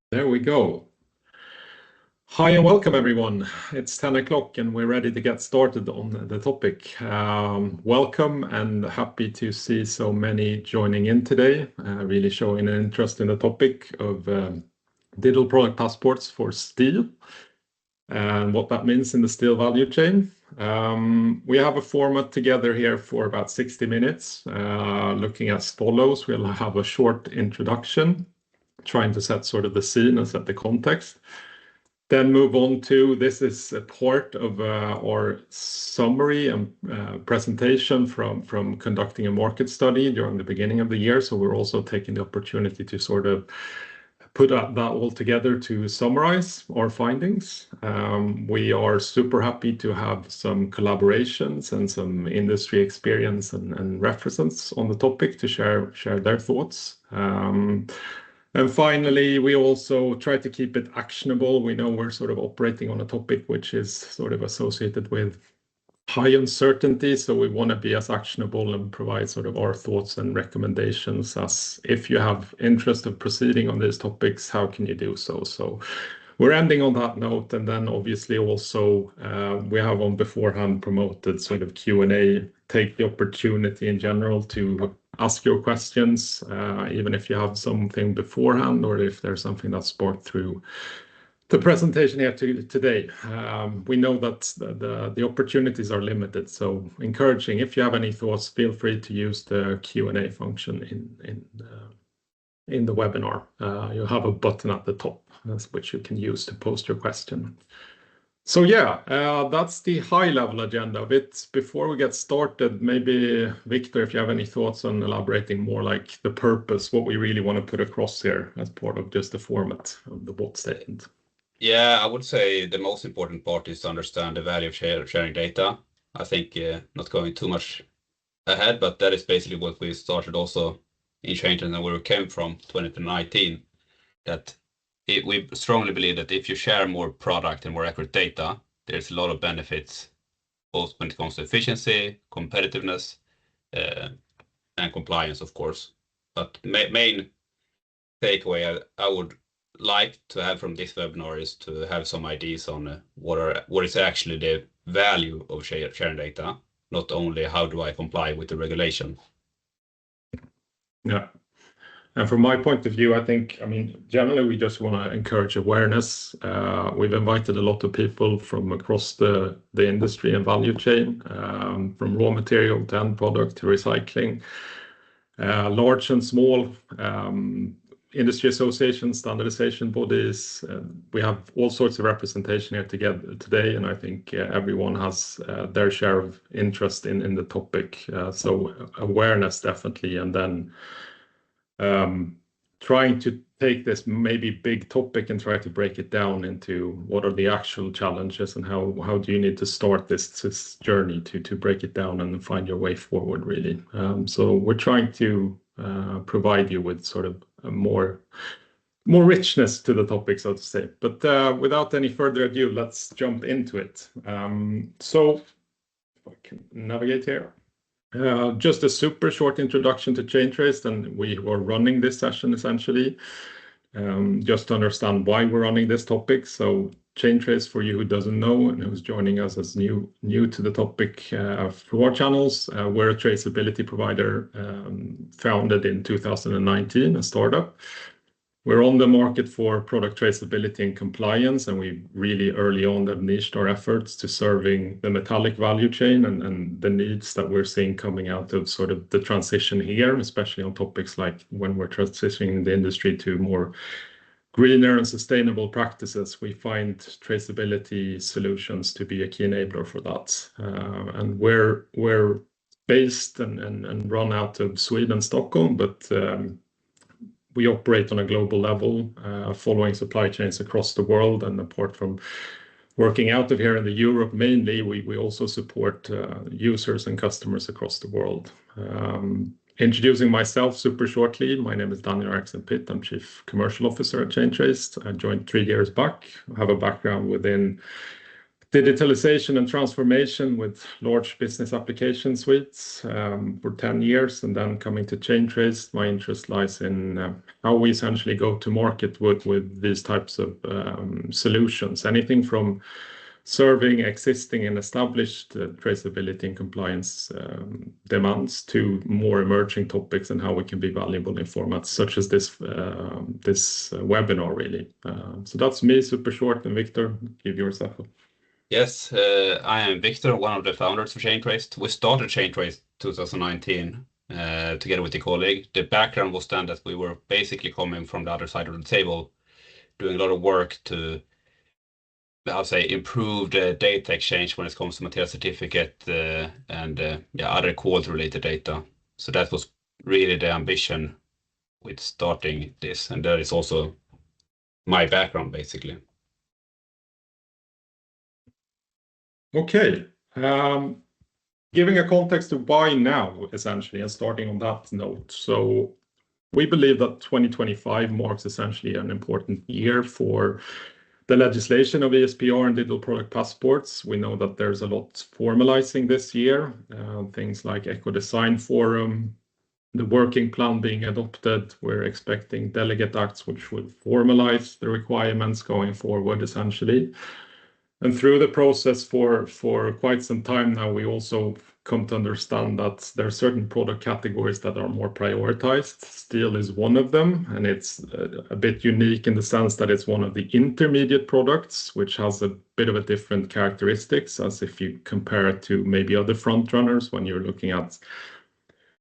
There we go. Hi and welcome everyone. It's 10 o'clock and we're ready to get started on the topic. Welcome and happy to see so many joining in today, really showing an interest in the topic of digital product passports for steel and what that means in the steel value chain. We have a format together here for about 60 minutes, looking as follows. We'll have a short introduction, trying to set sort of the scene and set the context. Then move on to, this is a part of our summary and presentation from conducting a market study during the beginning of the year. So we're also taking the opportunity to sort of put that all together to summarize our findings. We are super happy to have some collaborations and some industry experience and references on the topic to share their thoughts. And finally, we also try to keep it actionable. We know we're sort of operating on a topic which is sort of associated with high uncertainty. So we want to be as actionable and provide sort of our thoughts and recommendations as if you have interest of proceeding on these topics, how can you do so? So we're ending on that note. And then obviously also we have on beforehand promoted sort of Q&A, take the opportunity in general to ask your questions, even if you have something beforehand or if there's something that's sparked through the presentation here today. We know that the opportunities are limited, so encouraging, if you have any thoughts, feel free to use the Q&A function in the webinar. You have a button at the top, which you can use to post your question. So yeah, that's the high-level agenda of it. Before we get started, maybe Victor, if you have any thoughts on elaborating more like the purpose, what we really want to put across here as part of just the format of the what statement. Yeah, I would say the most important part is to understand the value of sharing data. I think not going too much ahead, but that is basically what we started also in Changetrace and where we came from 2019, that we strongly believe that if you share more product and more accurate data, there's a lot of benefits, both when it comes to efficiency, competitiveness, and compliance, of course. But main takeaway I would like to have from this webinar is to have some ideas on what is actually the value of sharing data, not only how do I comply with the regulation. Yeah. And from my point of view, I mean, generally, we just want to encourage awareness. We've invited a lot of people from across the industry and value chain, from raw material to end product to recycling, large and small, industry associations, standardization bodies. We have all sorts of representation here together today, and I think everyone has their share of interest in the topic. So awareness definitely, and then trying to take this maybe big topic and try to break it down into what are the actual challenges and how do you need to start this journey to break it down and find your way forward, really. So we're trying to provide you with sort of a more richness to the topic, so to say. But without any further ado, let's jump into it. So if I can navigate here. Just a super short introduction to Changetrace, and we were running this session essentially, just to understand why we're running this topic. So Changetrace, for you who doesn't know and who's joining us as new to the topic through our channels, we're a traceability provider founded in 2019, a startup. We're on the market for product traceability and compliance, and we really early on have niched our efforts to serving the metallic value chain and the needs that we're seeing coming out of sort of the transition here, especially on topics like when we're transitioning the industry to more greener and sustainable practices. We find traceability solutions to be a key enabler for that. And we're based and run out of Sweden, Stockholm, but we operate on a global level, following supply chains across the world. And apart from working out of here in the Europe mainly, we also support users and customers across the world. Introducing myself super shortly, my name is Daniel Eriksson Pitt. I'm Chief Commercial Officer at Changetrace. I joined 3 years back. I have a background within digitalization and transformation with large business application suites for 10 years, and then coming to Chaintrace, my interest lies in how we essentially go to market with these types of solutions. Anything from serving existing and established traceability and compliance demands to more emerging topics and how we can be valuable in formats such as this webinar, really. So that's me, super short, and Victor, give yourself a... Yes, I am Victor, one of the founders of Chaintrace. We started Chaintrace 2019 together with a colleague. The background was then that we were basically coming from the other side of the table, doing a lot of work to, I'll say, improve the data exchange when it comes to material certificate and other quality-related data. So that was really the ambition with starting this, and that is also my background, basically. Okay, giving a context to why now, essentially, and starting on that note. So we believe that 2025 marks essentially an important year for the legislation of ESPR and digital product passports. We know that there's a lot formalizing this year, things like Eco Design Forum, the working plan being adopted. We're expecting delegate acts which would formalize the requirements going forward, essentially. And through the process for quite some time now, we also come to understand that there are certain product categories that are more prioritized. Steel is one of them, and it's a bit unique in the sense that it's one of the intermediate products, which has a bit of a different characteristics as if you compare it to maybe other front runners when you're looking at,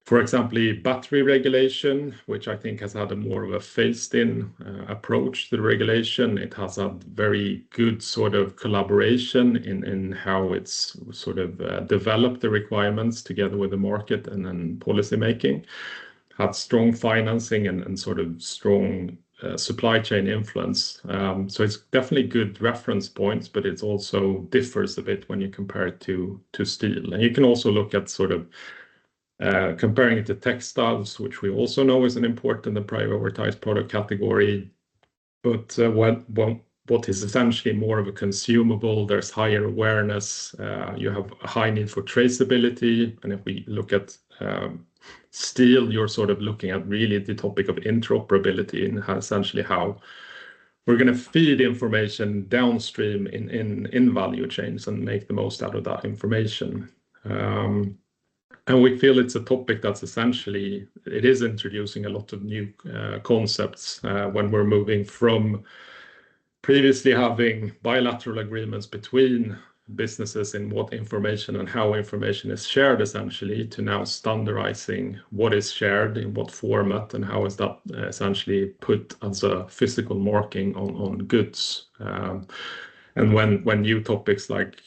for example, battery regulation, which I think has had a more of a phased-in approach to the regulation. It has had very good sort of collaboration in how it's sort of developed the requirements together with the market and then policy making. Had strong financing and sort of strong supply chain influence. So it's definitely good reference points, but it also differs a bit when you compare it to steel. And you can also look at sort of comparing it to textiles, which we also know is an important and prioritized product category. But what is essentially more of a consumable, there's higher awareness, you have a high need for traceability. And if we look at steel, you're sort of looking at really the topic of interoperability and how essentially how we're going to feed information downstream in value chains and make the most out of that information. And we feel it's a topic that's essentially, it is introducing a lot of new concepts when we're moving from previously having bilateral agreements between businesses in what information and how information is shared, essentially, to now standardizing what is shared in what format and how is that essentially put as a physical marking on goods. And when new topics like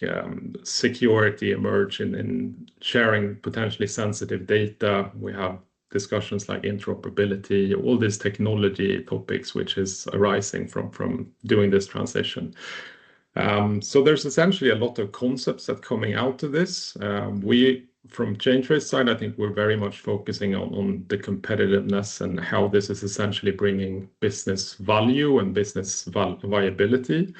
security emerge in sharing potentially sensitive data, we have discussions like interoperability, all these technology topics, which is arising from doing this transition. So there's essentially a lot of concepts that coming out of this. We, from Chaintrace side, I think we're very much focusing on the competitiveness and how this is essentially bringing business value and business viability.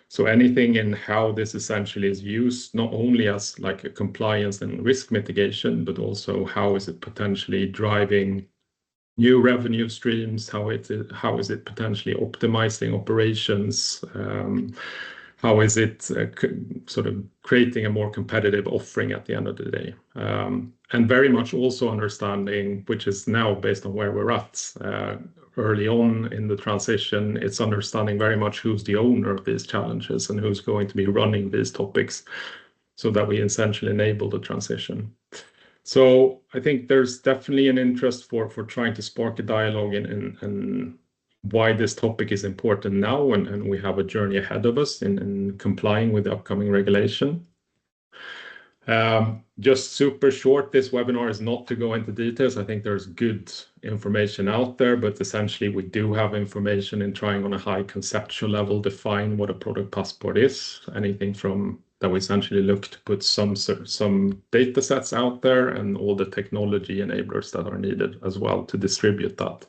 So anything in how this essentially is used, not only as like a compliance and risk mitigation, but also how is it potentially driving new revenue streams? How is it potentially optimizing operations? How is it sort of creating a more competitive offering at the end of the day? And very much also understanding, which is now based on where we're at early on in the transition, it's understanding very much who's the owner of these challenges and who's going to be running these topics so that we essentially enable the transition. So I think there's definitely an interest for trying to spark a dialogue in why this topic is important now, and we have a journey ahead of us in complying with the upcoming regulation. Just super short, this webinar is not to go into details. I think there's good information out there, but essentially we do have information in trying on a high conceptual level define what a product passport is. Anything from that we essentially look to put some data sets out there and all the technology enablers that are needed as well to distribute that.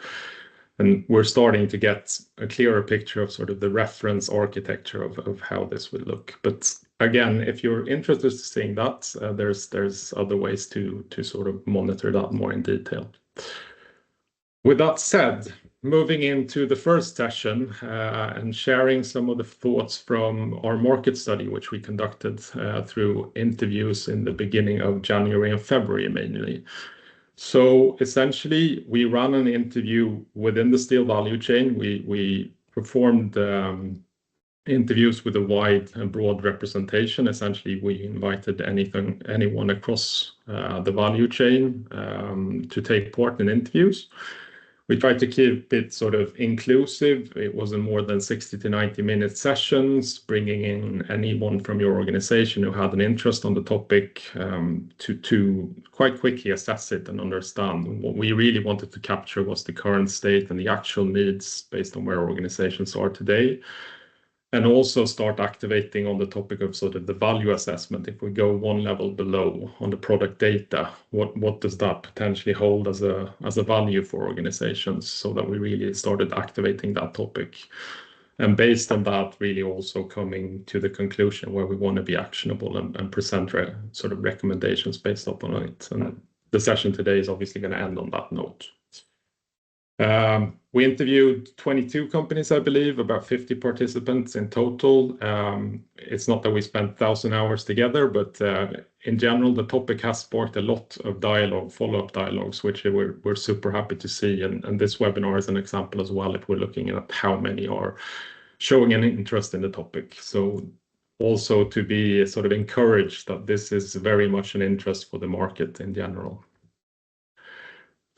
And we're starting to get a clearer picture of sort of the reference architecture of how this would look. But again, if you're interested in seeing that, there's other ways to sort of monitor that more in detail. With that said, moving into the first session and sharing some of the thoughts from our market study, which we conducted through interviews in the beginning of January and February mainly. So essentially, we ran an interview within the steel value chain. We performed interviews with a wide and broad representation. Essentially, we invited anyone across the value chain to take part in interviews. We tried to keep it sort of inclusive. It wasn't more than 60 to 90-minute sessions, bringing in anyone from your organization who had an interest on the topic to quite quickly assess it and understand. What we really wanted to capture was the current state and the actual needs based on where organizations are today. And also start activating on the topic of sort of the value assessment. If we go one level below on the product data, what does that potentially hold as a value for organizations, so that we really started activating that topic. And based on that, really also coming to the conclusion where we want to be actionable and present sort of recommendations based upon it. And the session today is obviously going to end on that note. We interviewed 22 companies, I believe, about 50 participants in total. It's not that we spent 1,000 hours together, but in general, the topic has sparked a lot of dialogue, follow-up dialogues, which we're super happy to see. And this webinar is an example as well, if we're looking at how many are showing an interest in the topic. So also to be sort of encouraged that this is very much an interest for the market in general.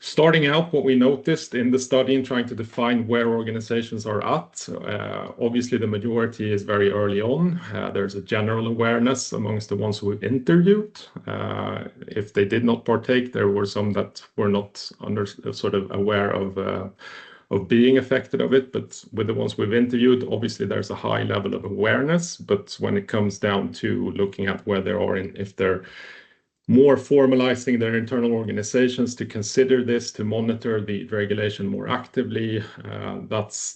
Starting out, what we noticed in the study and trying to define where organizations are at, obviously the majority is very early on. There's a general awareness amongst the ones who interviewed. If they did not partake, there were some that were not sort of aware of being affected of it. But with the ones we've interviewed, obviously there's a high level of awareness. But when it comes down to looking at where they are and if they're more formalizing their internal organizations to consider this, to monitor the regulation more actively, that's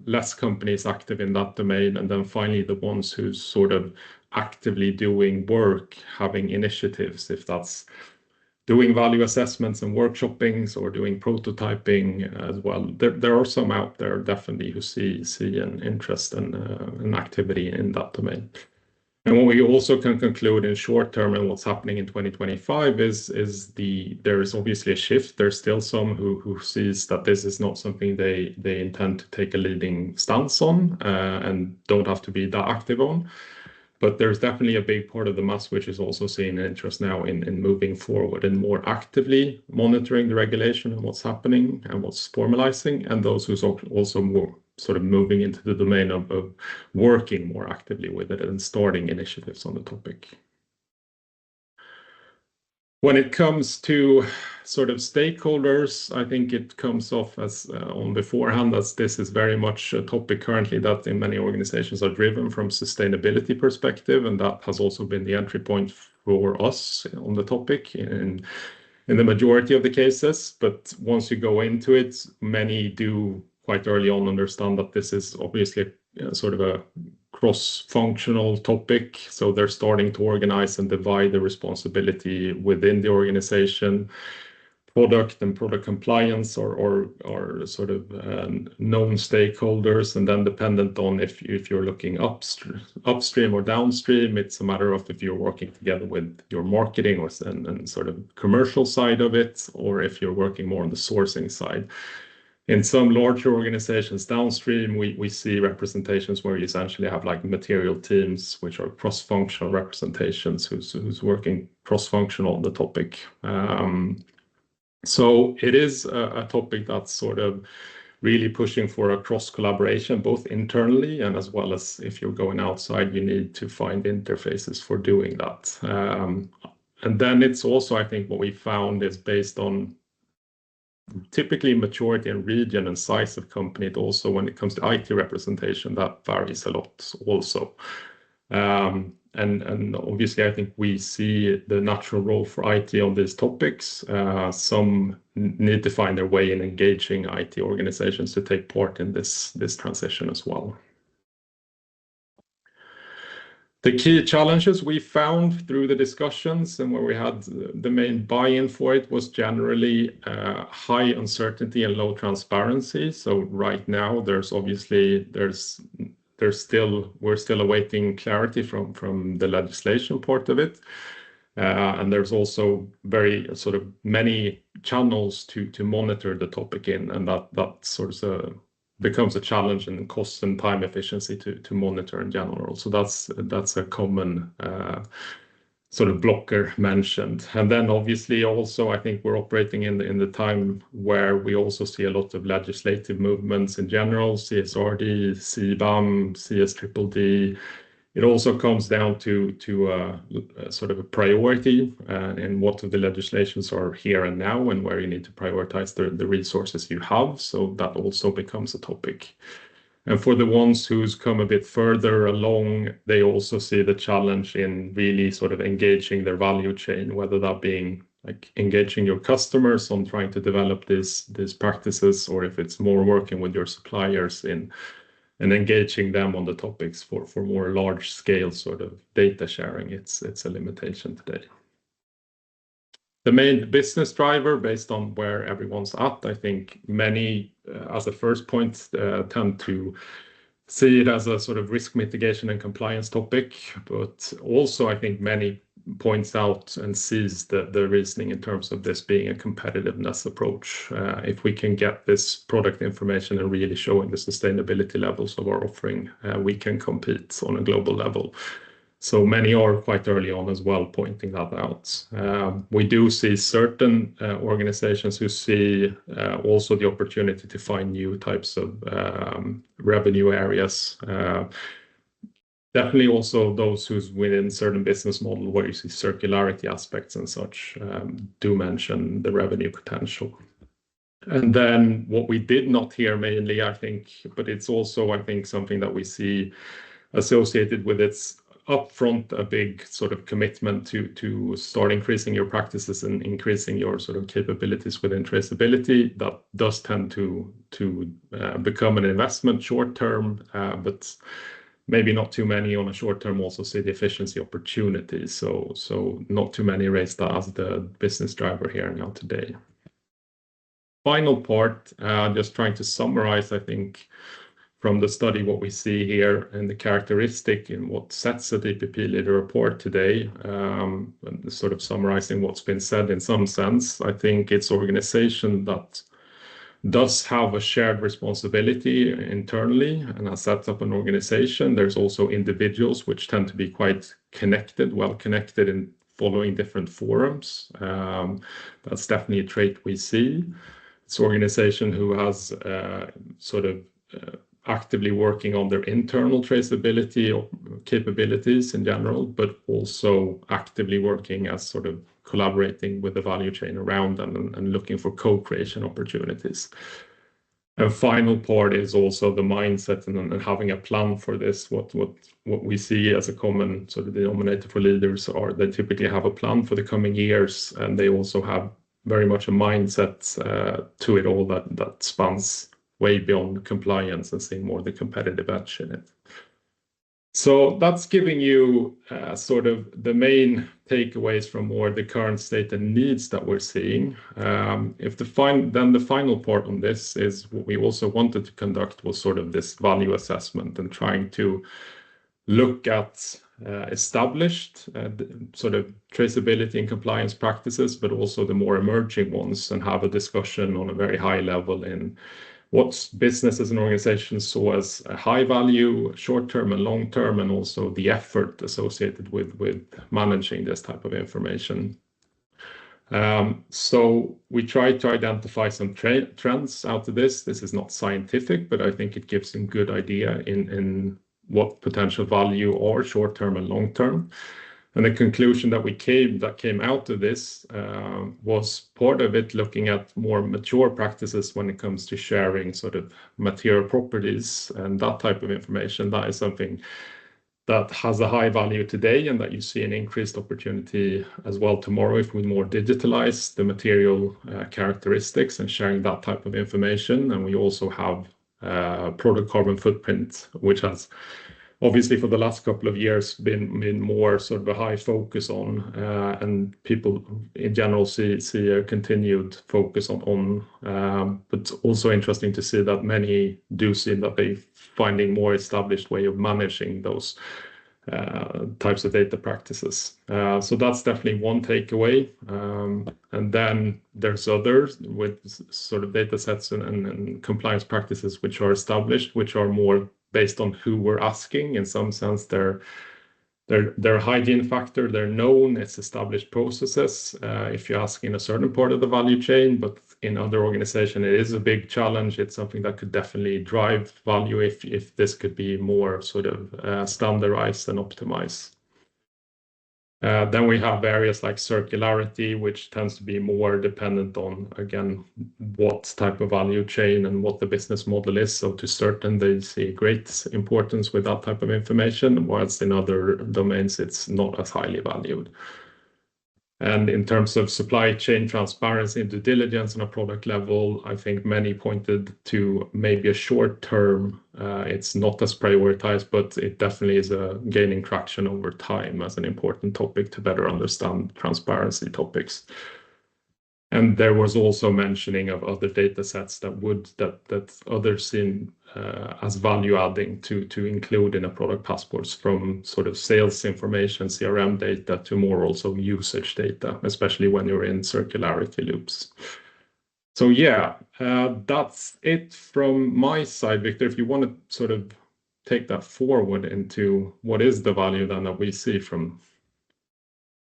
less companies active in that domain. And then finally, the ones who's sort of actively doing work, having initiatives, if that's doing value assessments and workshoppings or doing prototyping as well. There are some out there definitely who see an interest and an activity in that domain. And what we also can conclude in short term and what's happening in 2025 is there is obviously a shift. There's still some who sees that this is not something they intend to take a leading stance on and don't have to be that active on. But there's definitely a big part of the mass which is also seeing an interest now in moving forward and more actively monitoring the regulation and what's happening and what's formalizing, and those who's also more sort of moving into the domain of working more actively with it and starting initiatives on the topic. When it comes to sort of stakeholders, I think it comes off as on beforehand as this is very much a topic currently that in many organizations are driven from sustainability perspective, and that has also been the entry point for us on the topic in the majority of the cases. But once you go into it, many do quite early on understand that this is obviously sort of a cross-functional topic. So they're starting to organize and divide the responsibility within the organization. Product and product compliance or sort of known stakeholders, and then dependent on if you're looking upstream or downstream, it's a matter of if you're working together with your marketing and sort of commercial side of it, or if you're working more on the sourcing side. In some larger organizations downstream, we see representations where you essentially have like material teams, which are cross-functional representations who's working cross-functional on the topic. So it is a topic that's sort of really pushing for a cross collaboration, both internally and as well as if you're going outside, you need to find interfaces for doing that. And then it's also, I think, what we found is based on typically maturity and region and size of company. It also, when it comes to IT representation, that varies a lot also. And obviously, I think we see the natural role for IT on these topics. Some need to find their way in engaging IT organizations to take part in this transition as well. The key challenges we found through the discussions and where we had the main buy-in for it was generally high uncertainty and low transparency. So right now, we're still awaiting clarity from the legislation part of it. And there's also very sort of many channels to monitor the topic in, and that sort of becomes a challenge in cost and time efficiency to monitor in general. So that's a common sort of blocker mentioned. And then obviously also I think we're operating in the time where we also see a lot of legislative movements in general, CSRD, CBAM, CSDDD. It also comes down to sort of a priority in what of the legislations are here and now and where you need to prioritize the resources you have. So that also becomes a topic. And for the ones who's come a bit further along, they also see the challenge in really sort of engaging their value chain, whether that being like engaging your customers on trying to develop these practices, or if it's more working with your suppliers and engaging them on the topics for more large scale sort of data sharing. It's a limitation today. The main business driver based on where everyone's at, I think many as a first point tend to see it as a sort of risk mitigation and compliance topic, but also I think many points out and sees the reasoning in terms of this being a competitiveness approach. If we can get this product information and really showing the sustainability levels of our offering, we can compete on a global level. So many are quite early on as well pointing that out. We do see certain organizations who see also the opportunity to find new types of revenue areas. Definitely also those who's within certain business model where you see circularity aspects and such do mention the revenue potential. And then what we did not hear mainly, I think, but it's also, I think, something that we see associated with its upfront a big sort of commitment to start increasing your practices and increasing your sort of capabilities within traceability. That does tend to become an investment short term, but maybe not too many on a short term also see the efficiency opportunities. So not too many raise that as the business driver here now today. Final part, just trying to summarize, I think, from the study what we see here and the characteristic in what sets a DPP leader apart today, and sort of summarizing what's been said in some sense. I think it's organization that does have a shared responsibility internally and has set up an organization. There's also individuals which tend to be quite connected, well connected in following different forums. That's definitely a trait we see. It's an organization who has sort of actively working on their internal traceability capabilities in general, but also actively working as sort of collaborating with the value chain around them and looking for co-creation opportunities. And final part is also the mindset and having a plan for this. What we see as a common sort of denominator for leaders are they typically have a plan for the coming years, and they also have very much a mindset to it all that spans way beyond compliance and seeing more the competitive edge in it. So that's giving you sort of the main takeaways from more the current state and needs that we're seeing. Then the final part on this is what we also wanted to conduct was sort of this value assessment and trying to look at established sort of traceability and compliance practices, but also the more emerging ones, and have a discussion on a very high level in what businesses and organizations saw as a high value, short-term and long-term, and also the effort associated with managing this type of information. So we tried to identify some trends out of this. This is not scientific, but I think it gives some good idea in what potential value are short-term and long-term. And the conclusion that came out of this was part of it looking at more mature practices when it comes to sharing sort of material properties and that type of information. That is something that has a high value today and that you see an increased opportunity as well tomorrow if we more digitalize the material characteristics and sharing that type of information. And we also have product carbon footprint, which has obviously for the last couple of years been more sort of a high focus on, and people in general see a continued focus on. But also interesting to see that many do see that they finding more established way of managing those types of data practices. So that's definitely one takeaway. And then there's others with sort of data sets and compliance practices which are established, which are more based on who we're asking. In some sense, they're a hygiene factor, they're known, it's established processes if you're asking a certain part of the value chain, but in other organizations it is a big challenge. It's something that could definitely drive value if this could be more sort of standardized and optimized. Then we have areas like circularity, which tends to be more dependent on, again, what type of value chain and what the business model is. So to certain, they see great importance with that type of information, whilst in other domains, it's not as highly valued. And in terms of supply chain transparency and due diligence on a product level, I think many pointed to maybe a short term, it's not as prioritized, but it definitely is gaining traction over time as an important topic to better understand transparency topics. And there was also mentioning of other data sets that others see as value adding to include in a product passports, from sort of sales information, CRM data, to more also usage data, especially when you're in circularity loops. So yeah, that's it from my side. Victor, if you want to sort of take that forward into what is the value then that we see from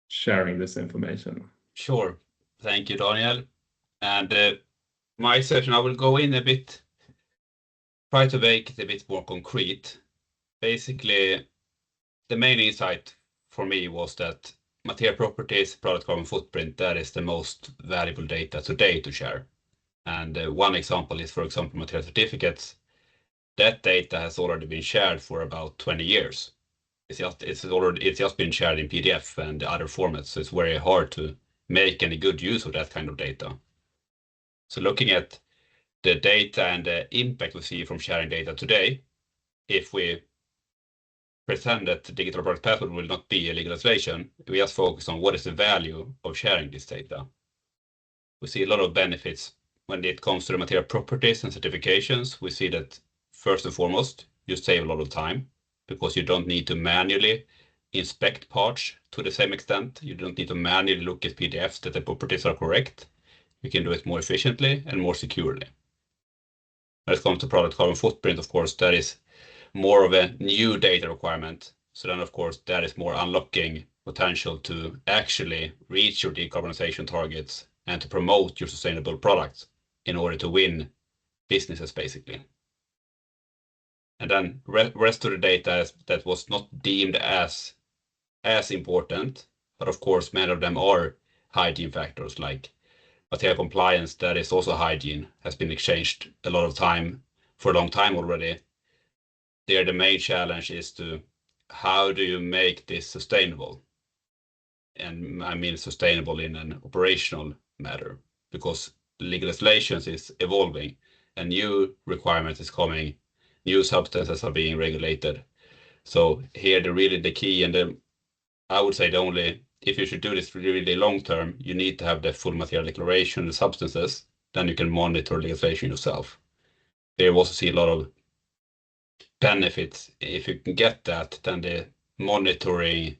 sharing this information. Sure. Thank you, Daniel. And my session, I will go in a bit, try to make it a bit more concrete. Basically, the main insight for me was that material properties, product carbon footprint, that is the most valuable data today to share. And one example is, for example, material certificates. That data has already been shared for about 20 years. It's just been shared in PDF and other formats, so it's very hard to make any good use of that kind of data. So looking at the data and the impact we see from sharing data today, if we pretend that digital product passport will not be a legislation, we just focus on what is the value of sharing this data. We see a lot of benefits when it comes to the material properties and certifications. We see that first and foremost, you save a lot of time because you don't need to manually inspect parts to the same extent. You don't need to manually look at PDFs that the properties are correct. You can do it more efficiently and more securely. When it comes to product carbon footprint, of course, that is more of a new data requirement. So then, of course, that is more unlocking potential to actually reach your decarbonization targets and to promote your sustainable products in order to win businesses, basically. And then rest of the data that was not deemed as important, but of course many of them are hygiene factors, like material compliance, that is also hygiene, has been exchanged a lot of time for a long time already. There the main challenge is to how do you make this sustainable? And I mean sustainable in an operational matter, because legislations is evolving and new requirements is coming, new substances are being regulated. So here the key and I would say the only, if you should do this really long term, you need to have the full material declaration, the substances, then you can monitor legislation yourself. There you also see a lot of benefits. If you can get that, then the monitoring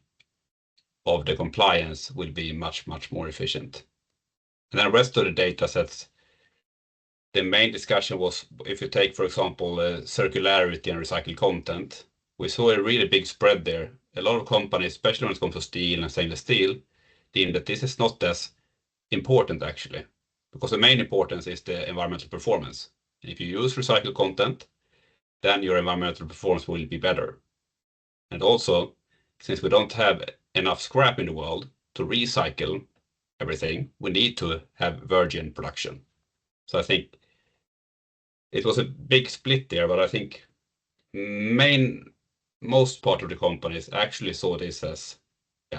of the compliance will be much, much more efficient. And then the rest of the data sets, the main discussion was, if you take, for example, circularity and recycled content, we saw a really big spread there. A lot of companies, especially when it comes to steel and stainless steel, deem that this is not as important actually, because the main importance is the environmental performance. And if you use recycled content, then your environmental performance will be better. And also, since we don't have enough scrap in the world to recycle everything, we need to have virgin production. So I think it was a big split there, but I think most part of the companies actually saw this as,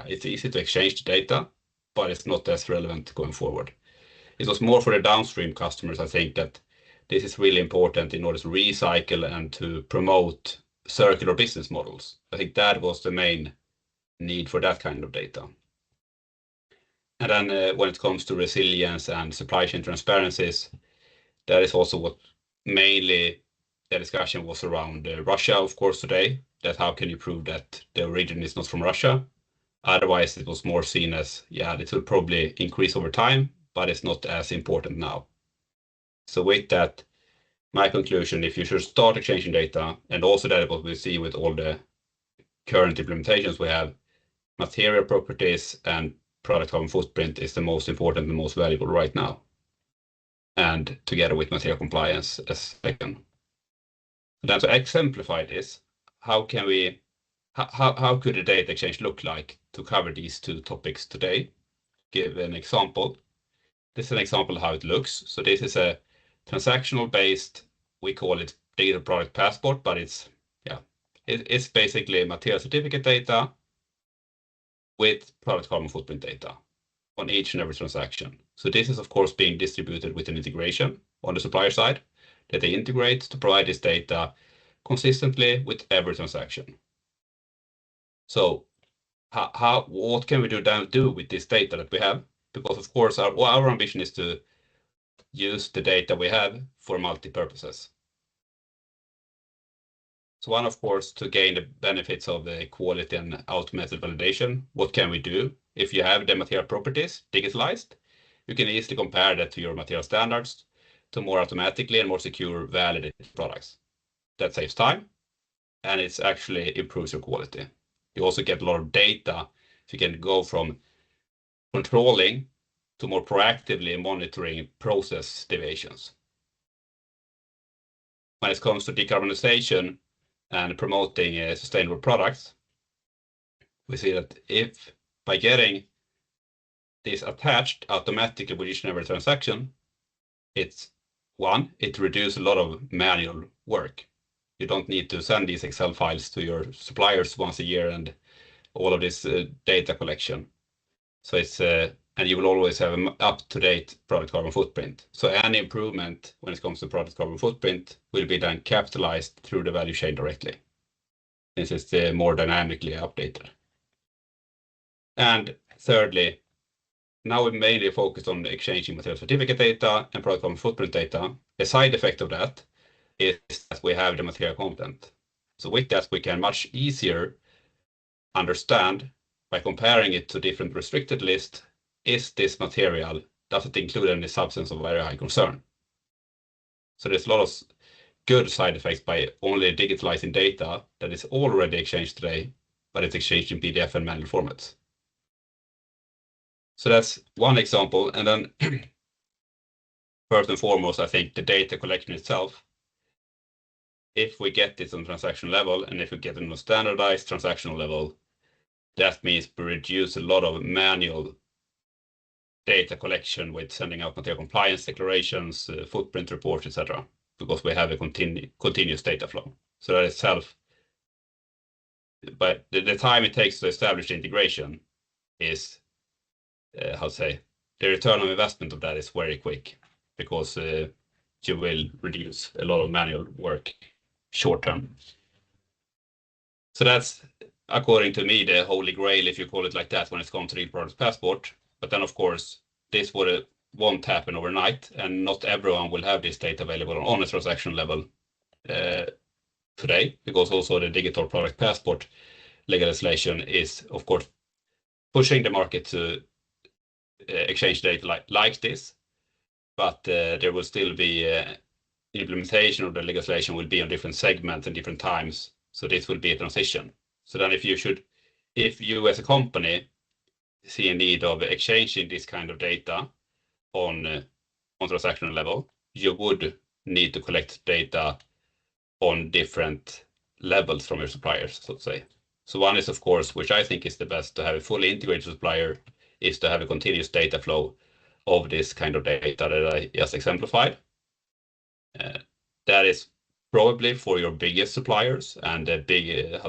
it's easy to exchange the data, but it's not as relevant going forward. It was more for the downstream customers, I think, that this is really important in order to recycle and to promote circular business models. I think that was the main need for that kind of data. And then when it comes to resilience and supply chain transparencies, that is also what mainly the discussion was around Russia, of course, today, that how can you prove that the origin is not from Russia? Otherwise, it was more seen as, yeah, it will probably increase over time, but it's not as important now. So with that, my conclusion, if you should start exchanging data, and also that what we see with all the current implementations we have, material properties and product carbon footprint is the most important and most valuable right now. And together with material compliance as second. Then to exemplify this, how could the data exchange look like to cover these two topics today? Give an example. This is an example of how it looks. So this is a transactional based, we call it data product passport, but it's basically material certificate data with product carbon footprint data on each and every transaction. So this is of course being distributed with an integration on the supplier side that they integrate to provide this data consistently with every transaction. So what can we do with this data that we have? Because of course our ambition is to use the data we have for multi-purposes. So one, of course, to gain the benefits of the quality and automated validation, what can we do? If you have the material properties digitalized, you can easily compare that to your material standards to more automatically and more secure validated products. That saves time, and it's actually improves your quality. You also get a lot of data, so you can go from controlling to more proactively monitoring process deviations. When it comes to decarbonization and promoting sustainable products, we see that if by getting this attached automatically with each and every transaction, it reduces a lot of manual work. You don't need to send these Excel files to your suppliers once a year and all of this data collection. So it's and you will always have an up-to-date product carbon footprint. So any improvement when it comes to product carbon footprint will be then capitalized through the value chain directly. This is more dynamically updated. And thirdly, now we mainly focus on exchanging material certificate data and product carbon footprint data. A side effect of that is that we have the material content. So with that, we can much easier understand by comparing it to different restricted lists, is this material, does it include any substance of very high concern? So there's a lot of good side effects by only digitalizing data that is already exchanged today, but it's exchanged in PDF and manual formats. So that's one example. And then first and foremost, I think the data collection itself, if we get this on transaction level, and if we get it on a standardized transactional level, that means we reduce a lot of manual data collection with sending out material compliance declarations, footprint reports, etc., because we have a continuous data flow. So that itself, but the time it takes to establish the integration is, the return on investment of that is very quick, because you will reduce a lot of manual work short term. So that's, according to me, the holy grail, if you call it like that, when it comes to the product passport. But then, of course, this won't happen overnight, and not everyone will have this data available on a transaction level today, because also the digital product passport legislation is, of course, pushing the market to exchange data like this. But there will still be implementation of the legislation will be on different segments and different times. So this will be a transition. So then if you as a company see a need of exchanging this kind of data on transactional level, you would need to collect data on different levels from your suppliers, so to say. So one is, of course, which I think is the best, to have a fully integrated supplier, is to have a continuous data flow of this kind of data that I just exemplified. That is probably for your biggest suppliers and the big,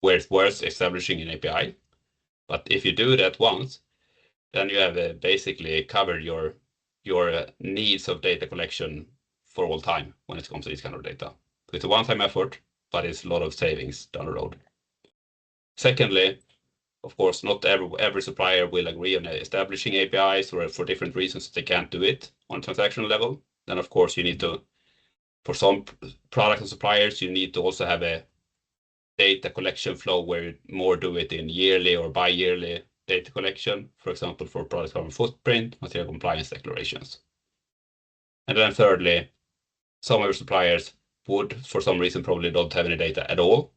where it's worth establishing an API. But if you do that once, then you have basically covered your needs of data collection for all time when it comes to this kind of data. So it's a one-time effort, but it's a lot of savings down the road. Secondly, of course, not every supplier will agree on establishing APIs, or for different reasons they can't do it on transactional level. Then, of course, you need to, for some products and suppliers, you need to also have a data collection flow where you more do it in yearly or bi-yearly data collection, for example, for product carbon footprint, material compliance declarations. And then thirdly, some of your suppliers would, for some reason, probably don't have any data at all.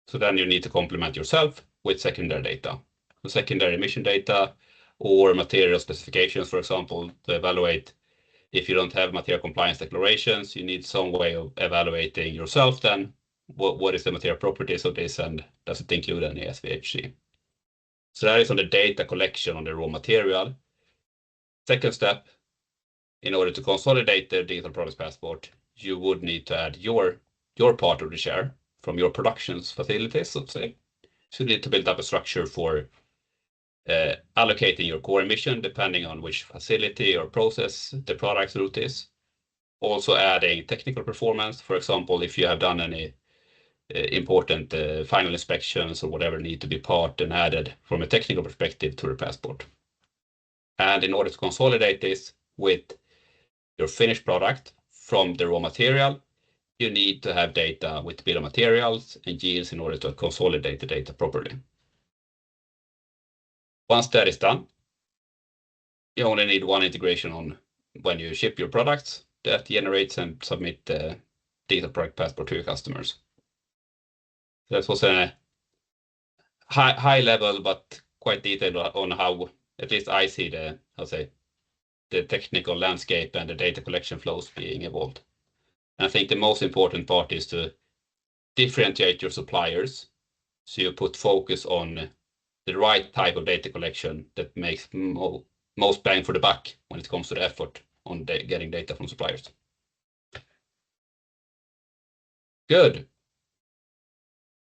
So then you need to complement yourself with secondary data. So secondary emission data or material specifications, for example, to evaluate if you don't have material compliance declarations, you need some way of evaluating yourself then what is the material properties of this and does it include any SVHC. So that is on the data collection on the raw material. Second step, in order to consolidate the digital products passport, you would need to add your part of the share from your productions facilities, so to say. So you need to build up a structure for allocating your core emission depending on which facility or process the product's route is. Also adding technical performance, for example, if you have done any important final inspections or whatever need to be part and added from a technical perspective to the passport. And in order to consolidate this with your finished product from the raw material, you need to have data with bill of materials and yields in order to consolidate the data properly. Once that is done, you only need one integration on when you ship your products that generates and submit the digital product passport to your customers. That was a high level, but quite detailed on how at least I see the technical landscape and the data collection flows being evolved. And I think the most important part is to differentiate your suppliers, so you put focus on the right type of data collection that makes most bang for the buck when it comes to the effort on getting data from suppliers. Good.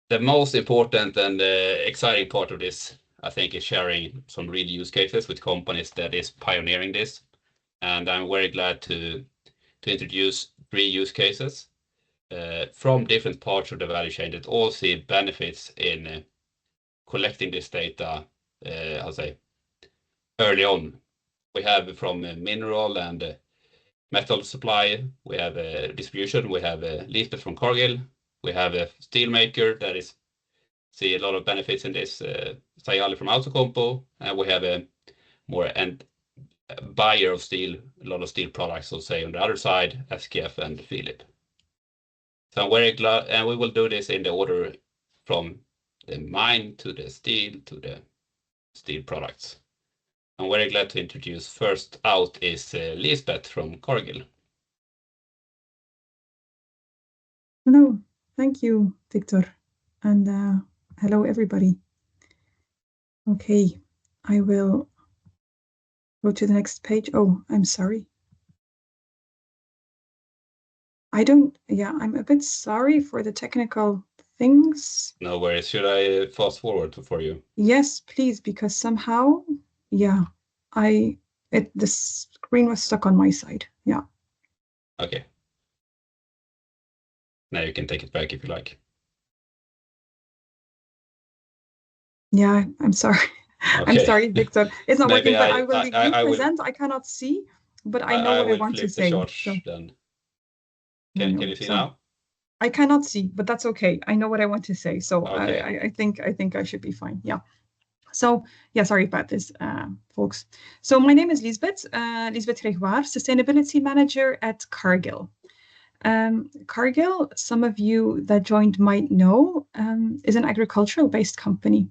The most important and exciting part of this, I think, is sharing some real use cases with companies that is pioneering this. And I'm very glad to introduce 3 use cases from different parts of the value chain that all see benefits in collecting this data, early on. We have from mineral and metal supply, we have distribution, we have Lisbeth from Cargill, we have a steel maker that see a lot of benefits in this, Sayali from Outokumpu, and we have a more buyer of steel, a lot of steel products, so say on the other side, SKF and Philip. So I'm very glad, and we will do this in the order from the mine to the steel products. I'm very glad to introduce first out is Lisbeth from Cargill. Hello, thank you, Victor, and hello everybody. Okay, I will go to the next page. Oh, I'm sorry. I'm a bit sorry for the technical things. No worries. Should I fast forward for you? Yes, please, because somehow, the screen was stuck on my side. Yeah. Okay. Now you can take it back if you like. Yeah, I'm sorry. Okay. I'm sorry, Victor. It's not working, but I will present. I can't see, but I know what I want to say. Then. Can you see now? I cannot see, but that's okay. I know what I want to say, so okay. I think I should be fine. Yeah. So yeah, sorry about this, folks. So my name is Lisbeth Gregoire, Sustainability Manager at Cargill. Cargill, some of you that joined might know, is an agricultural-based company.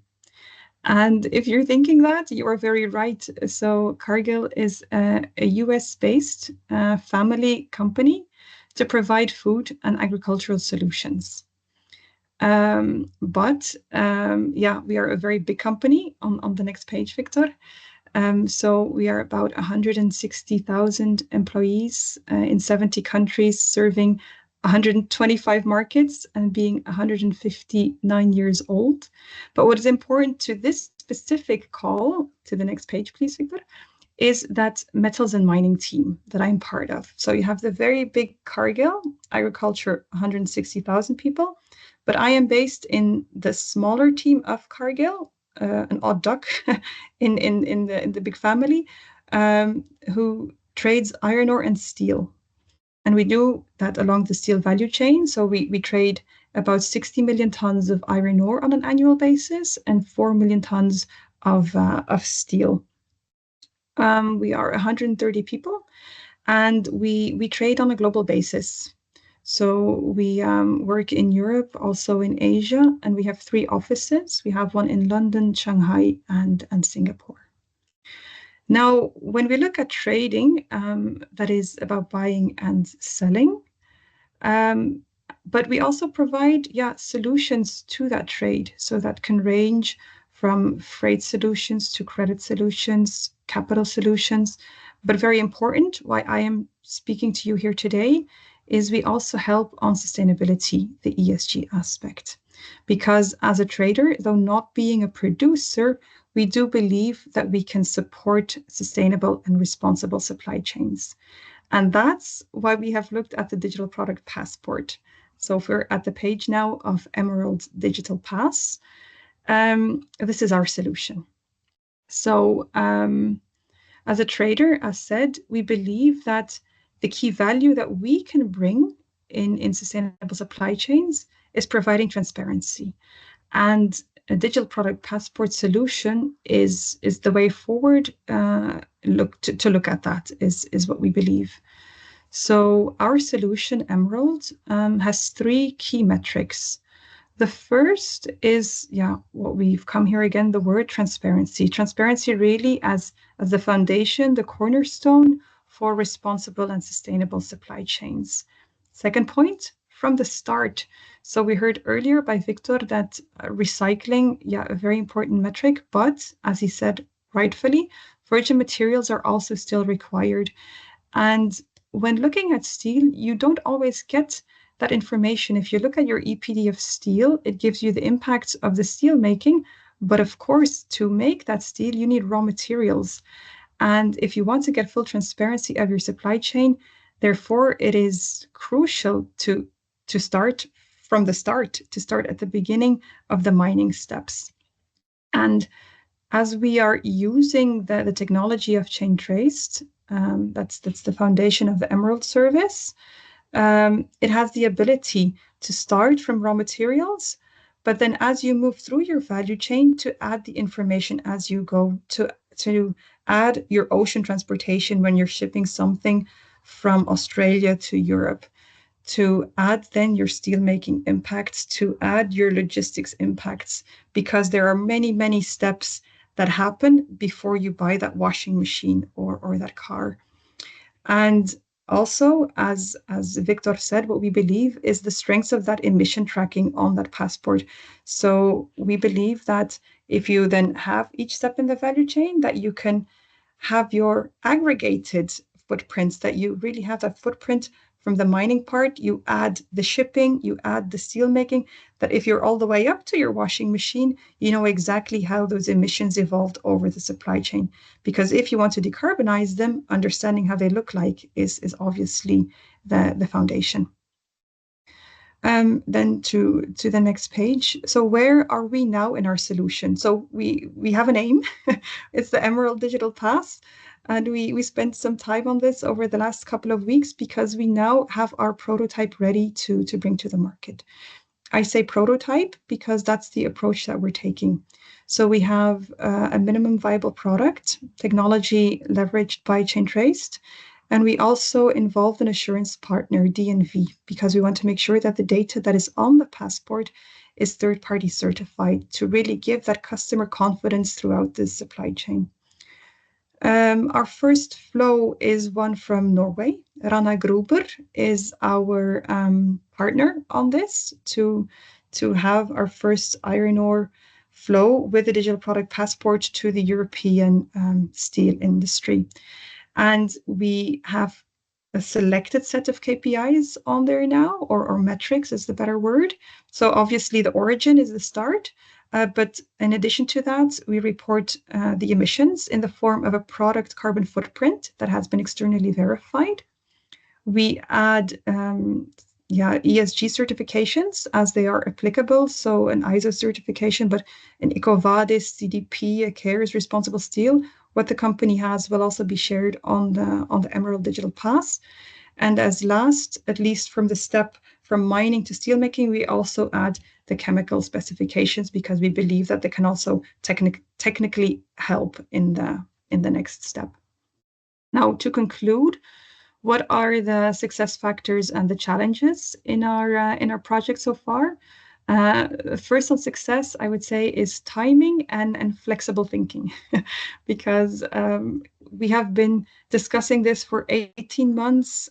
And if you're thinking that, you are very right. So Cargill is a US-based family company to provide food and agricultural solutions. We are a very big company on the next page, Victor. So we are about 160,000 employees in 70 countries, serving 125 markets and being 159 years old. But what is important to this specific call, to the next page, please, Victor, is that metals and mining team that I'm part of. So you have the very big Cargill agriculture, 160,000 people, But I am based in the smaller team of Cargill, an odd duck in the big family, who trades iron ore and steel. And we do that along the steel value chain. So we trade about 60 million tons of iron ore on an annual basis and 4 million tons of steel. We are 130 people, and we trade on a global basis. So we work in Europe, also in Asia, and we have 3 offices. We have one in London, Shanghai, and Singapore. Now, when we look at trading, that is about buying and selling, but we also provide, solutions to that trade. So that can range from freight solutions to credit solutions, capital solutions. But very important, why I am speaking to you here today, is we also help on sustainability, the ESG aspect. Because as a trader, though not being a producer, we do believe that we can support sustainable and responsible supply chains. And that's why we have looked at the Digital Product Passport. So if we're at the page now of Emerald Digital Pass, this is our solution. So as a trader, as said, we believe that the key value that we can bring in sustainable supply chains is providing transparency. And a Digital Product Passport solution is the way forward. To look at that is what we believe. So our solution, Emerald, has 3 key metrics. The first is, what we've come here again, the word transparency. Transparency really as the foundation, the cornerstone for responsible and sustainable supply chains. Second point, from the start. So we heard earlier by Victor that recycling, a very important metric, but as he said rightfully, virgin materials are also still required. And when looking at steel, you don't always get that information. If you look at your EPD of steel, it gives you the impacts of the steel making, but of course, to make that steel, you need raw materials. And if you want to get full transparency of your supply chain, therefore, it is crucial to start from the start, to start at the beginning of the mining steps. And as we are using the technology of Chain Traced, that's the foundation of the Emerald service, it has the ability to start from raw materials, but then as you move through your value chain, to add the information as you go, to add your ocean transportation when you're shipping something from Australia to Europe, to add then your steelmaking impacts, to add your logistics impacts, because there are many, many steps that happen before you buy that washing machine or that car. And also, as Victor said, what we believe is the strengths of that emission tracking on that passport. So we believe that if you then have each step in the value chain, that you can have your aggregated footprints, that you really have that footprint from the mining part, you add the shipping, you add the steel making, that if you're all the way up to your washing machine, you know exactly how those emissions evolved over the supply chain. Because if you want to decarbonize them, understanding how they look like is obviously the foundation. Then to the next page. So where are we now in our solution? So we have an aim. It's the Emerald Digital Pass. And we spent some time on this over the last couple of weeks because we now have our prototype ready to bring to the market. I say prototype because that's the approach that we're taking. So we have a minimum viable product, technology leveraged by Chain Traced, and we also involved an assurance partner, DNV, because we want to make sure that the data that is on the passport is third-party certified to really give that customer confidence throughout the supply chain. Our first flow is one from Norway. Rana Gruber is our partner on this to have our first iron ore flow with the Digital Product Passport to the European steel industry. And we have a selected set of KPIs on there now, or metrics is the better word. So obviously the origin is the start. But in addition to that, we report the emissions in the form of a product carbon footprint that has been externally verified. We add ESG certifications as they are applicable. So an ISO certification, but an EcoVadis, CDP, a CARES Responsible Steel. What the company has will also be shared on the Emerald Digital Pass. And as last, at least from the step from mining to steelmaking, we also add the chemical specifications because we believe that they can also technically help in the next step. Now, to conclude, what are the success factors and the challenges in our project so far? First on success, I would say, is timing and flexible thinking, because we have been discussing this for 18 months,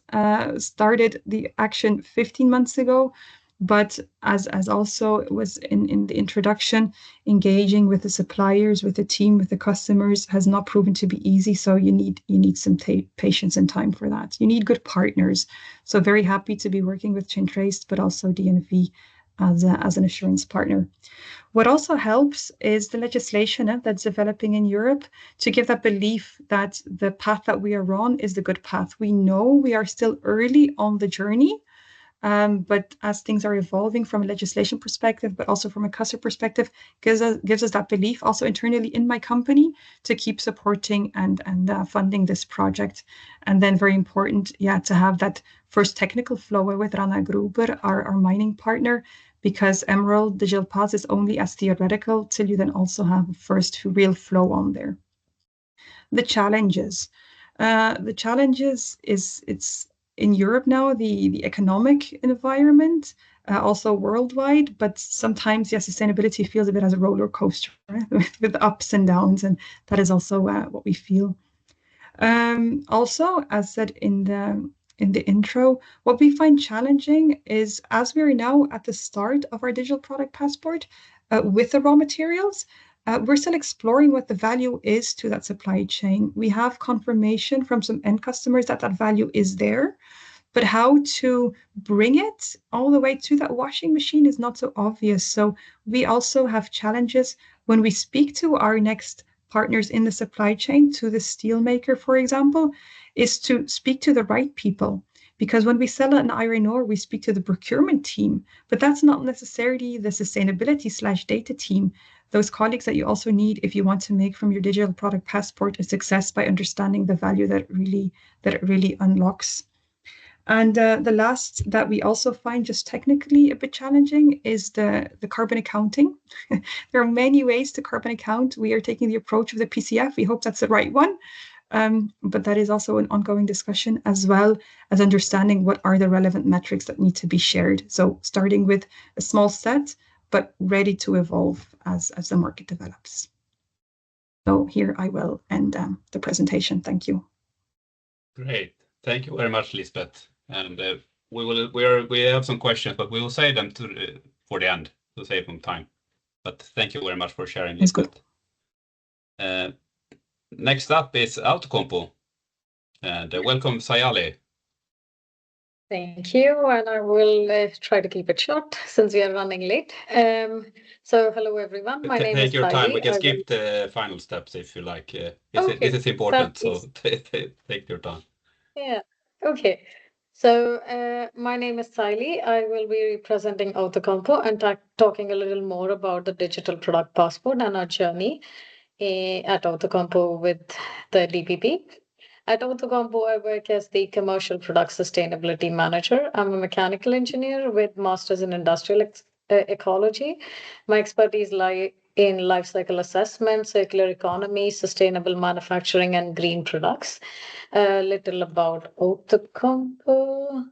started the action 15 months ago, but as also it was in the introduction, engaging with the suppliers, with the team, with the customers has not proven to be easy. So you need some patience and time for that. You need good partners. So very happy to be working with Chaintraced, but also DNV as an assurance partner. What also helps is the legislation that's developing in Europe to give that belief that the path that we are on is the good path. We know we are still early on the journey, but as things are evolving from a legislation perspective, but also from a customer perspective, gives us that belief also internally in my company to keep supporting and funding this project. And then very important, to have that first technical flow with Rana Gruber, our mining partner, because Emerald Digital Pass is only as theoretical till you then also have a first real flow on there. The challenges is it's in Europe now, the economic environment, also worldwide, but sometimes, sustainability feels a bit as a roller coaster, right? with ups and downs, and that is also what we feel. Also, as said in the intro, what we find challenging is, as we are now at the start of our digital product passport with the raw materials, we're still exploring what the value is to that supply chain. We have confirmation from some end customers that value is there, but how to bring it all the way to that washing machine is not so obvious. So we also have challenges when we speak to our next partners in the supply chain, to the steel maker, for example, is to speak to the right people. Because when we sell an iron ore, we speak to the procurement team, but that's not necessarily the sustainability/data team. Those colleagues that you also need if you want to make from your digital product passport a success by understanding the value that it really unlocks. And the last that we also find just technically a bit challenging is the carbon accounting. There are many ways to carbon account. We are taking the approach of the PCF. We hope that's the right one. But that is also an ongoing discussion, as well as understanding what are the relevant metrics that need to be shared. So starting with a small set, but ready to evolve as the market develops. So here I will end the presentation. Thank you. Great. Thank you very much, Lisbeth. And we have some questions, but we will save them for the end to save some time. But thank you very much for sharing, Lisbeth. Next up is Outokumpu, and welcome, Sayali. Thank you, and I will try to keep it short since we are running late. So hello everyone, my name is Sayali. Take your time, we can skip the final steps if you like. This is important, so take your time. Yeah, okay. So my name is Sayali. I will be representing Outokumpu and talking a little more about the digital product passport and our journey at Outokumpu with the DPP. At Outokumpu, I work as the Commercial Product Sustainability Manager. I'm a mechanical engineer with Masters in Industrial Ecology. My expertise lie in life cycle assessment, circular economy, sustainable manufacturing, and green products. A little about Outokumpu.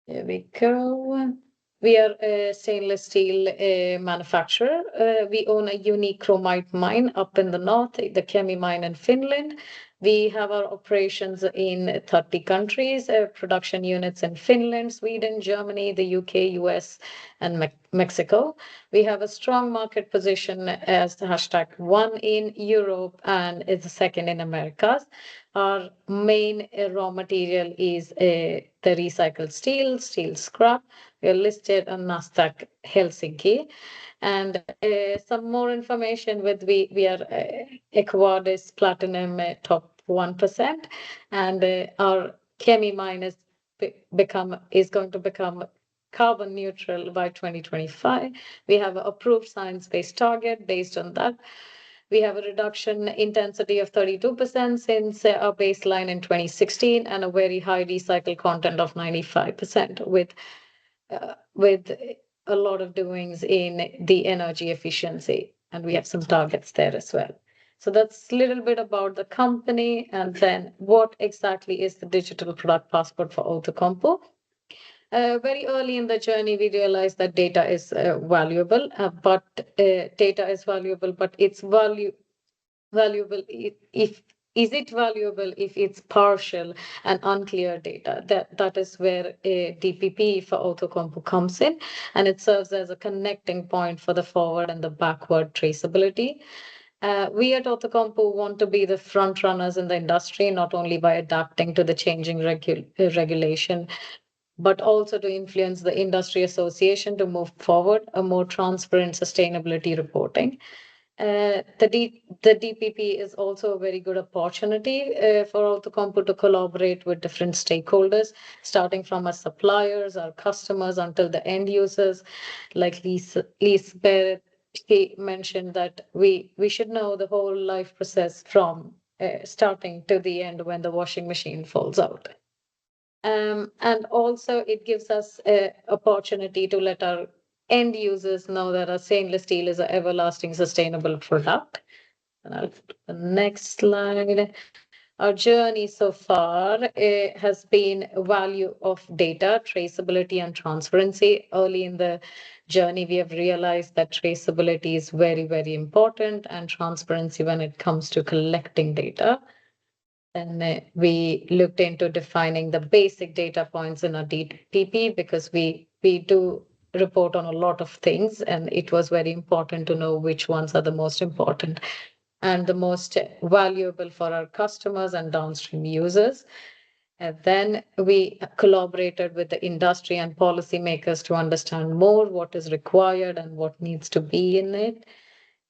Here we go. We are a stainless steel manufacturer. We own a unique chromite mine up in the north, the Kemi mine in Finland. We have our operations in 30 countries, production units in Finland, Sweden, Germany, the UK, US, and Mexico. We have a strong market position as the #1 in Europe and is the second in Americas. Our main raw material is the recycled steel scrap. We are listed on Nasdaq Helsinki. And some more information we are EcoVadis Platinum top 1%, and our Kemi mine is going to become carbon neutral by 2025. We have an approved science-based target based on that. We have a reduction intensity of 32% since our baseline in 2016 and a very high recycled content of 95% with a lot of doings in the energy efficiency. And we have some targets there as well. So that's a little bit about the company and then what exactly is the digital product passport for Outokumpu. Very early in the journey, we realized that data is valuable, but it's valuable if it's partial and unclear data. That is where a DPP for Outokumpu comes in, and it serves as a connecting point for the forward and the backward traceability. We at Outokumpu want to be the front runners in the industry, not only by adapting to the changing regulation, but also to influence the industry association to move forward a more transparent sustainability reporting. The DPP is also a very good opportunity for Outokumpu to collaborate with different stakeholders, starting from our suppliers, our customers, until the end users. Like Lisbeth, she mentioned that we should know the whole life process from starting to the end when the washing machine falls out. And also it gives us an opportunity to let our end users know that our stainless steel is an everlasting sustainable product. And I'll put the next slide. Our journey so far has been value of data, traceability and transparency. Early in the journey, we have realized that traceability is very, very important and transparency when it comes to collecting data. And we looked into defining the basic data points in our DPP because we do report on a lot of things, and it was very important to know which ones are the most important and the most valuable for our customers and downstream users. And then we collaborated with the industry and policymakers to understand more what is required and what needs to be in it.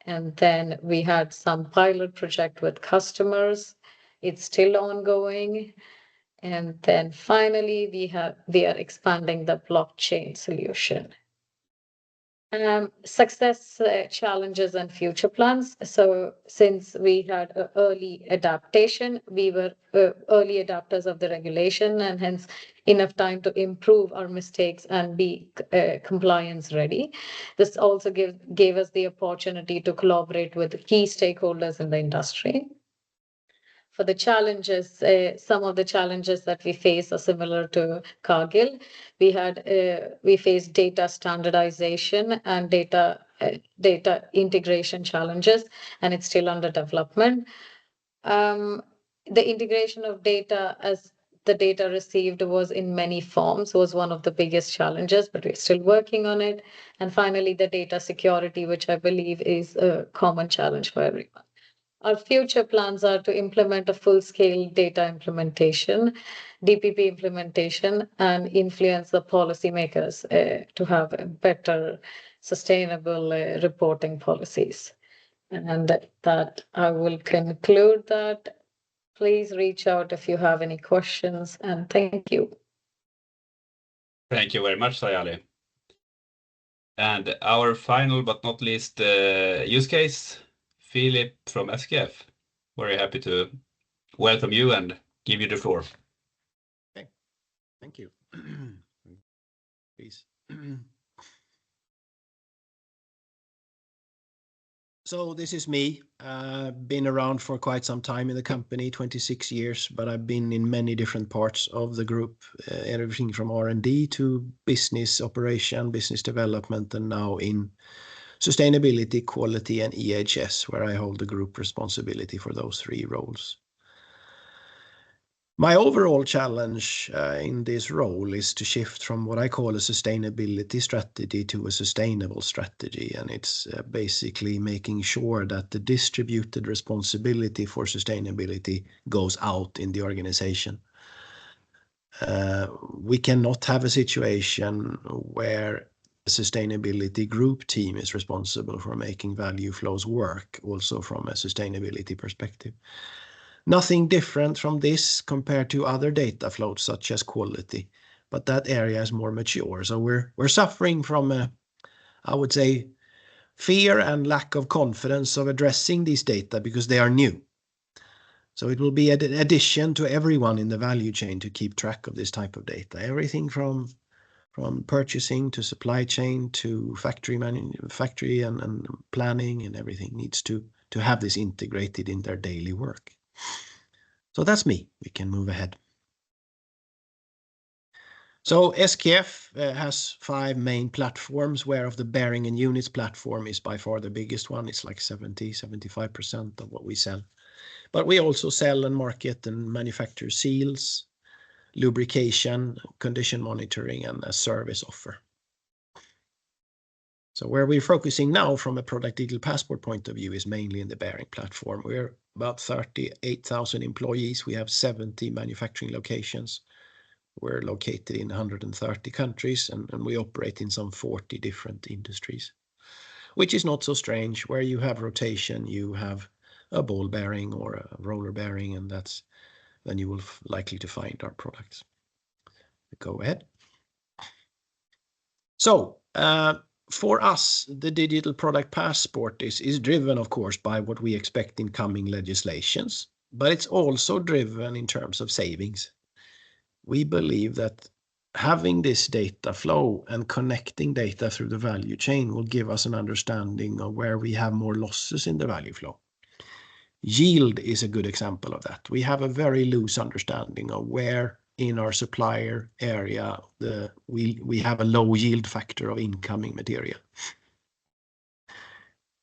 And then we had some pilot project with customers. It's still ongoing. And then finally, we are expanding the blockchain solution. Success, challenges, and future plans. So since we had an early adaptation, we were early adapters of the regulation and hence enough time to improve our mistakes and be compliance ready. This also gave us the opportunity to collaborate with key stakeholders in the industry. For the challenges, some of the challenges that we face are similar to Cargill. We faced data standardization and data integration challenges, and it's still under development. The integration of data as the data received was in many forms was one of the biggest challenges, but we're still working on it. And finally, the data security, which I believe is a common challenge for everyone. Our future plans are to implement a full-scale data implementation, DPP implementation, and influence the policymakers to have better sustainable reporting policies. And that I will conclude that. Please reach out if you have any questions, and thank you. Thank you very much, Sayali. And our final but not least use case, Philip from SKF. Very happy to welcome you and give you the floor. Okay, thank you. Please. So this is me. Been around for quite some time in the company, 26 years, but I've been in many different parts of the group, everything from R&D to business operation, business development, and now in sustainability, quality, and EHS, where I hold the group responsibility for those three roles. My overall challenge in this role is to shift from what I call a sustainability strategy to a sustainable strategy. And it's basically making sure that the distributed responsibility for sustainability goes out in the organization. We cannot have a situation where a sustainability group team is responsible for making value flows work, also from a sustainability perspective. Nothing different from this compared to other data flows such as quality, but that area is more mature. So we're suffering from I would say, fear and lack of confidence of addressing these data because they are new. So it will be an addition to everyone in the value chain to keep track of this type of data. Everything from purchasing to supply chain to factory and planning and everything needs to have this integrated in their daily work. So that's me. We can move ahead. So SKF has 5 main platforms, whereof the bearing and units platform is by far the biggest one. It's like 75% of what we sell. But we also sell and market and manufacture seals, lubrication, condition monitoring, and a service offer. So where we're focusing now from a product digital passport point of view is mainly in the bearing platform. We're about 38,000 employees. We have 70 manufacturing locations. We're located in 130 countries and we operate in some 40 different industries, which is not so strange. Where you have rotation, you have a ball bearing or a roller bearing, and then you will likely to find our products. Go ahead. So for us, the digital product passport is driven, of course, by what we expect in coming legislations, but it's also driven in terms of savings. We believe that having this data flow and connecting data through the value chain will give us an understanding of where we have more losses in the value flow. Yield is a good example of that. We have a very loose understanding of where in our supplier area we have a low yield factor of incoming material.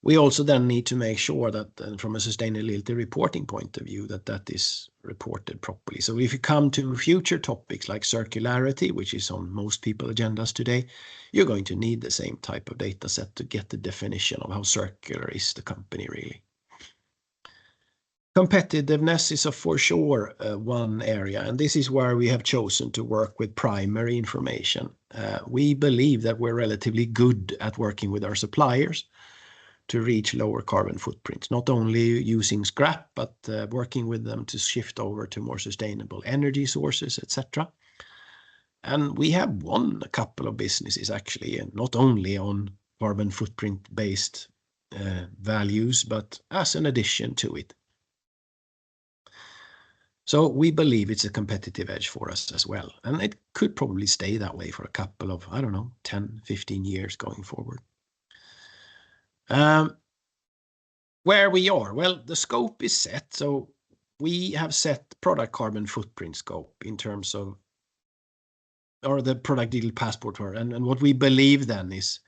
We also then need to make sure that from a sustainability reporting point of view that is reported properly. So if you come to future topics like circularity, which is on most people's agendas today, you're going to need the same type of data set to get the definition of how circular is the company really. Competitiveness is for sure one area, and this is where we have chosen to work with primary information. We believe that we're relatively good at working with our suppliers to reach lower carbon footprints, not only using scrap, but working with them to shift over to more sustainable energy sources, etc. And we have won a couple of businesses actually, and not only on carbon footprint based values, but as an addition to it. So we believe it's a competitive edge for us as well. And it could probably stay that way for a couple of, 10, 15 years going forward. Where we are, well, the scope is set. So we have set product carbon footprint scope in terms of, or the product digital passport. And what we believe then is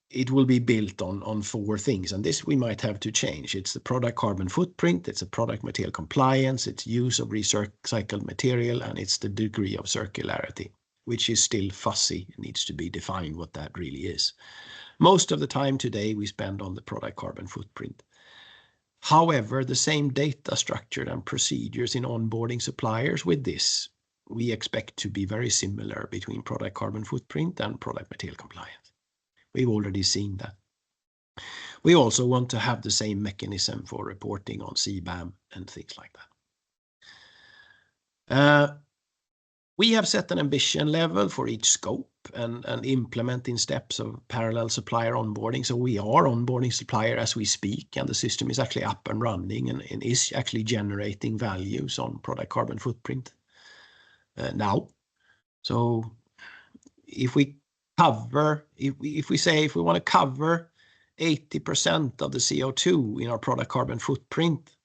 it will be built on 4 things. And this we might have to change. It's the product carbon footprint, it's a product material compliance, it's use of recycled material, and it's the degree of circularity, which is still fuzzy. It needs to be defined what that really is. Most of the time today we spend on the product carbon footprint. However, the same data structure and procedures in onboarding suppliers with this, we expect to be very similar between product carbon footprint and product material compliance. We've already seen that. We also want to have the same mechanism for reporting on CBAM and things like that. We have set an ambition level for each scope and implement in steps of parallel supplier onboarding. So we are onboarding supplier as we speak, and the system is actually up and running and is actually generating values on product carbon footprint now. So if we cover, if we want to cover 80% of the CO2 in our product carbon footprint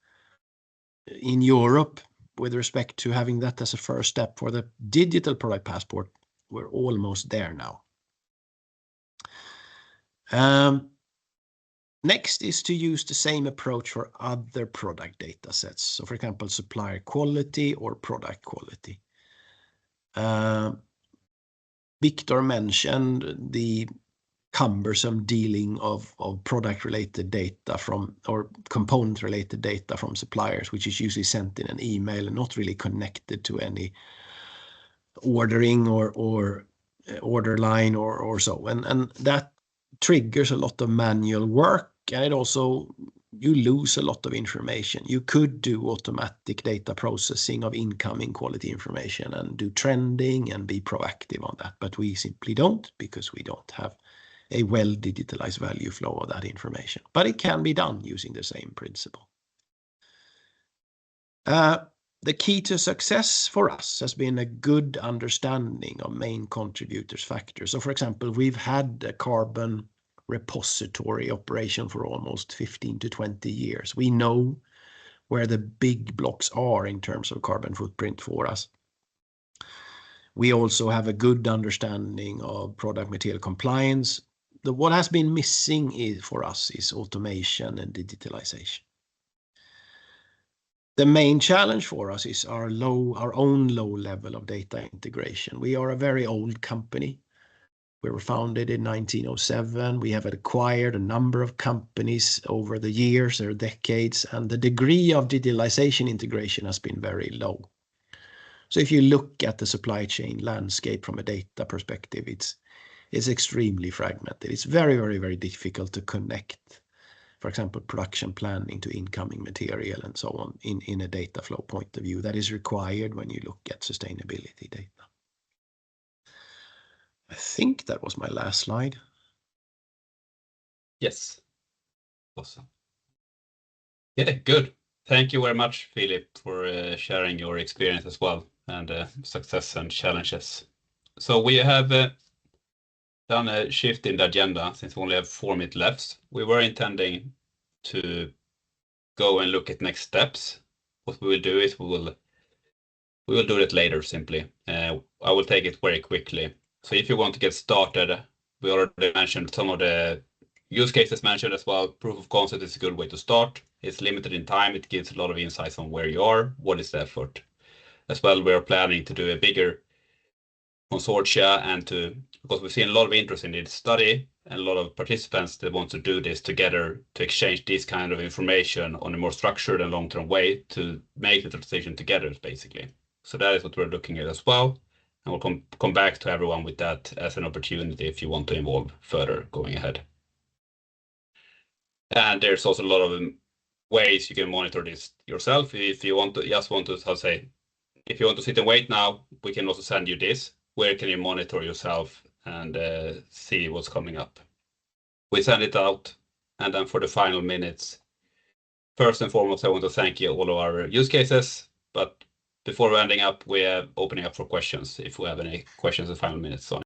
in Europe, with respect to having that as a first step for the digital product passport, we're almost there now. Next is to use the same approach for other product data sets. So for example, supplier quality or product quality. Victor mentioned the cumbersome dealing of product related data from, or component related data from suppliers, which is usually sent in an email and not really connected to any ordering or order line or so. And that triggers a lot of manual work, and it also you lose a lot of information. You could do automatic data processing of incoming quality information and do trending and be proactive on that, but we simply don't, because we don't have a well digitalized value flow of that information. But it can be done using the same principle. The key to success for us has been a good understanding of main contributors factors. So for example, we've had a carbon repository operation for almost 15 to 20 years. We know where the big blocks are in terms of carbon footprint for us. We also have a good understanding of product material compliance. What has been missing for us is automation and digitalization. The main challenge for us is our own low level of data integration. We are a very old company. We were founded in 1907. We have acquired a number of companies over the years or decades, and the degree of digitalization integration has been very low. So if you look at the supply chain landscape from a data perspective, it's extremely fragmented. It's very, very, very difficult to connect, for example, production planning to incoming material and so on in a data flow point of view that is required when you look at sustainability data. I think that was my last slide. Yes. Awesome. Yeah, good. Thank you very much, Philip, for sharing your experience as well, and success and challenges. So we have done a shift in the agenda since we only have 4 minutes left. We were intending to go and look at next steps. What we will do is we will do it later simply. I will take it very quickly. So if you want to get started, we already mentioned some of the use cases mentioned as well. Proof of concept is a good way to start. It's limited in time. It gives a lot of insights on where you are, what is the effort. As well, we are planning to do a bigger consortia because we've seen a lot of interest in this study and a lot of participants that want to do this together to exchange this kind of information on a more structured and long-term way to make the transition together, basically. So that is what we're looking at as well. And we'll come back to everyone with that as an opportunity if you want to involve further going ahead. And there's also a lot of ways you can monitor this yourself. If you want to if you want to sit and wait now, we can also send you this. Where can you monitor yourself and see what's coming up? We send it out, and then for the final minutes, first and foremost, I want to thank you all of our use cases. But before ending up, we're opening up for questions if we have any questions in the final minutes on